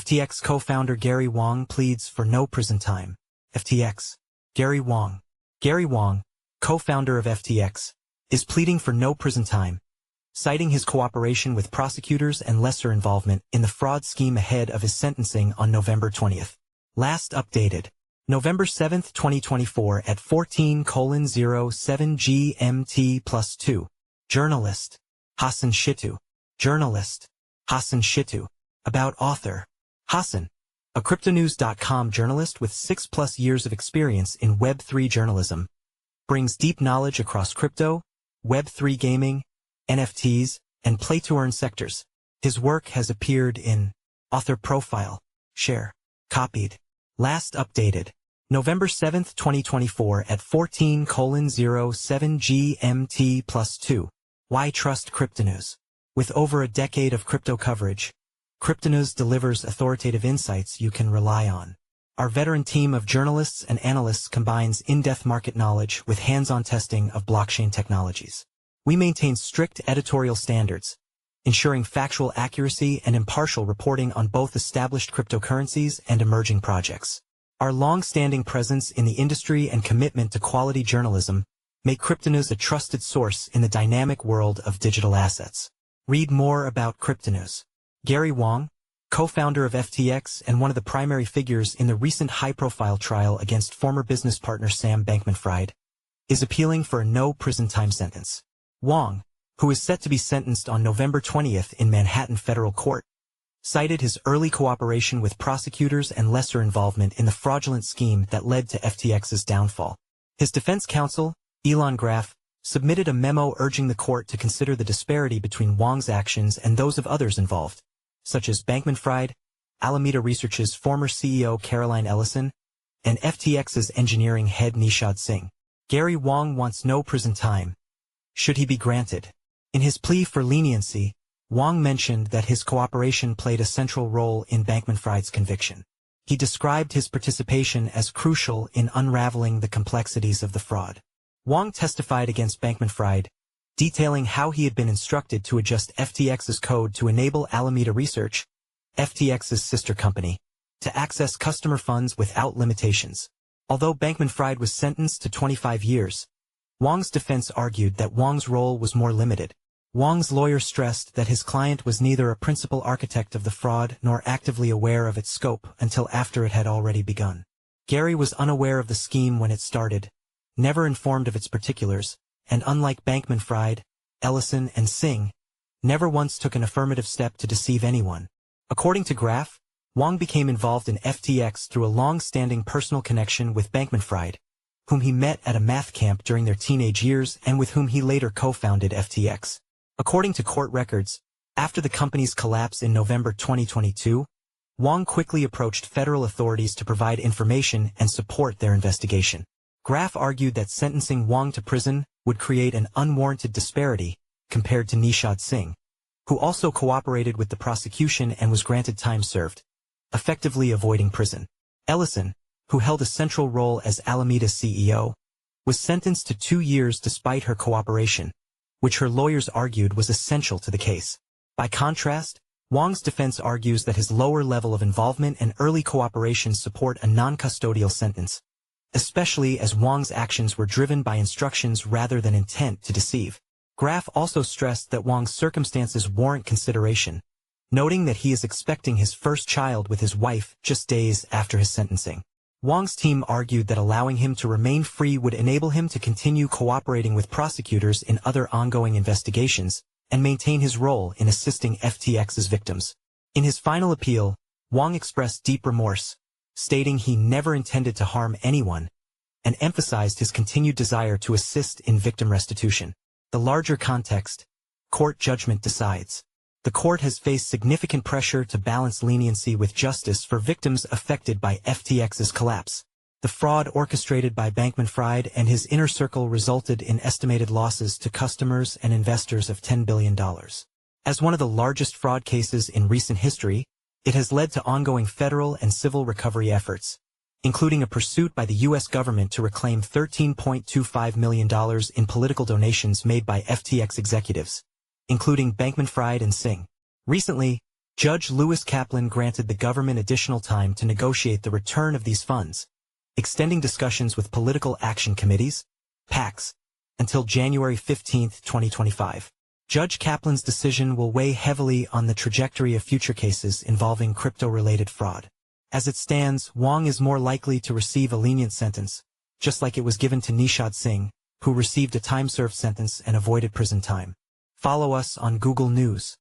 FTX co-founder Gary Wang pleads for no prison time. FTX. Gary Wang, co-founder of FTX, is pleading for no prison time, citing his cooperation with prosecutors and lesser involvement in the fraud scheme ahead of his sentencing on November 20th. Last updated, November 7, 2024 at 14:07 GMT+2. Journalist, Hassan Shittu. About author, Hassan, a cryptonews.com journalist with 6+ years of experience in Web3 journalism, brings deep knowledge across crypto, Web3 gaming, NFTs, and play-to-earn sectors. His work has appeared in Author Profile, Share, Copied. Last updated, November 7, 2024 at 14:07 GMT+2. Why Trust Cryptonews? With over a decade of crypto coverage, Cryptonews delivers authoritative insights you can rely on. Our veteran team of journalists and analysts combines in-depth market knowledge with hands-on testing of blockchain technologies. We maintain strict editorial standards, ensuring factual accuracy and impartial reporting on both established cryptocurrencies and emerging projects. Our long-standing presence in the industry and commitment to quality journalism make Cryptonews a trusted source in the dynamic world of digital assets. Read more about Cryptonews. Gary Wang, co-founder of FTX and one of the primary figures in the recent high-profile trial against former business partner Sam Bankman-Fried, is appealing for a no-prison time sentence. Wang, who is set to be sentenced on November 20th in Manhattan federal court, cited his early cooperation with prosecutors and lesser involvement in the fraudulent scheme that led to FTX's downfall. His defense counsel, Elon Graff, submitted a memo urging the court to consider the disparity between Wang's actions and those of others involved, such as Bankman-Fried, Alameda Research's former CEO Caroline Ellison, and FTX's engineering head Nishad Singh. Gary Wang wants no prison time, should he be granted. In his plea for leniency, Wang mentioned that his cooperation played a central role in Bankman-Fried's conviction. He described his participation as crucial in unraveling the complexities of the fraud. Wang testified against Bankman-Fried, detailing how he had been instructed to adjust FTX's code to enable Alameda Research, FTX's sister company, to access customer funds without limitations. Although Bankman-Fried was sentenced to 25 years, Wang's defense argued that Wang's role was more limited. Wang's lawyer stressed that his client was neither a principal architect of the fraud nor actively aware of its scope until after it had already begun. Gary was unaware of the scheme when it started, never informed of its particulars, and unlike Bankman-Fried, Ellison, and Singh, never once took an affirmative step to deceive anyone. According to Graff, Wang became involved in FTX through a long-standing personal connection with Bankman-Fried, whom he met at a math camp during their teenage years and with whom he later co-founded FTX. According to court records, after the company's collapse in November 2022, Wang quickly approached federal authorities to provide information and support their investigation. Graff argued that sentencing Wang to prison would create an unwarranted disparity compared to Nishad Singh, who also cooperated with the prosecution and was granted time served, effectively avoiding prison. Ellison, who held a central role as Alameda's CEO, was sentenced to 2 years despite her cooperation, which her lawyers argued was essential to the case. By contrast, Wang's defense argues that his lower level of involvement and early cooperation support a non-custodial sentence, especially as Wang's actions were driven by instructions rather than intent to deceive. Graff also stressed that Wang's circumstances warrant consideration, noting that he is expecting his first child with his wife just days after his sentencing. Wang's team argued that allowing him to remain free would enable him to continue cooperating with prosecutors in other ongoing investigations and maintain his role in assisting FTX's victims. In his final appeal, Wang expressed deep remorse, stating he never intended to harm anyone, and emphasized his continued desire to assist in victim restitution. The larger context, court judgment decides. The court has faced significant pressure to balance leniency with justice for victims affected by FTX's collapse. The fraud orchestrated by Bankman-Fried and his inner circle resulted in estimated losses to customers and investors of $10 billion. As one of the largest fraud cases in recent history, it has led to ongoing federal and civil recovery efforts, including a pursuit by the U.S. government to reclaim $13.25 million in political donations made by FTX executives, including Bankman-Fried and Singh. Recently, Judge Lewis Kaplan granted the government additional time to negotiate the return of these funds, extending discussions with political action committees, PACs, until January 15, 2025. Judge Kaplan's decision will weigh heavily on the trajectory of future cases involving crypto-related fraud. As it stands, Wang is more likely to receive a lenient sentence, just like it was given to Nishad Singh, who received a time-served sentence and avoided prison time. Follow us on Google News.